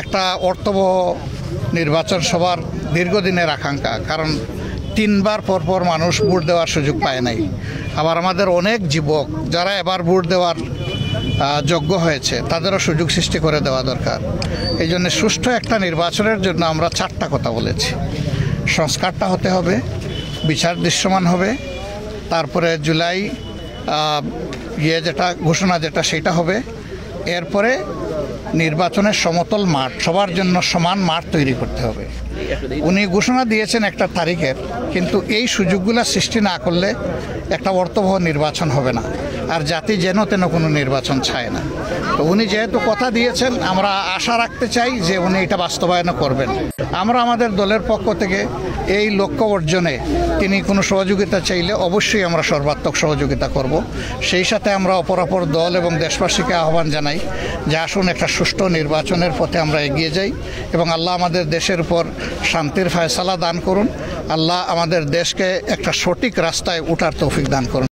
একটা অর্থবহ নির্বাচন সবার দীর্ঘদিনের আকাঙ্ক্ষা, কারণ 3 বার পরপর মানুষ ভোট দেওয়ার সুযোগ পায় নাই। আবার আমাদের অনেক যুবক যারা এবার ভোট দেওয়ার যোগ্য হয়েছে তাদেরও সুযোগ সৃষ্টি করে দেওয়া দরকার। এই জন্য সুষ্ঠু একটা নির্বাচনের জন্য আমরা 4টা কথা বলেছি। সংস্কারটা হতে হবে, বিচার দৃশ্যমান হবে, তারপরে জুলাই ঘোষণা সেটা হবে, এরপরে নির্বাচনের সমতল মাঠ, সবার জন্য সমান মাঠ তৈরি করতে হবে। উনি ঘোষণা দিয়েছেন একটা তারিখের, কিন্তু এই সুযোগগুলো সৃষ্টি না করলে একটা অর্থবহ নির্বাচন হবে না, আর জাতি যেন তেন কোনো নির্বাচন চায় না। তো উনি যেহেতু কথা দিয়েছেন, আমরা আশা রাখতে চাই যে উনি এটা বাস্তবায়ন করবেন। আমরা আমাদের দলের পক্ষ থেকে এই লক্ষ্য অর্জনে তিনি কোনো সহযোগিতা চাইলে অবশ্যই আমরা সর্বাত্মক সহযোগিতা করব। সেই সাথে আমরা অপরাপর দল এবং দেশবাসীকে আহ্বান জানাই যে আসুন একটা সুষ্ঠু নির্বাচনের পথে আমরা এগিয়ে যাই এবং আল্লাহ আমাদের দেশের উপর শান্তির ফয়সালা দান করুন। আল্লাহ আমাদের দেশকে একটা সঠিক রাস্তায় ওঠার তৌফিক দান করুন।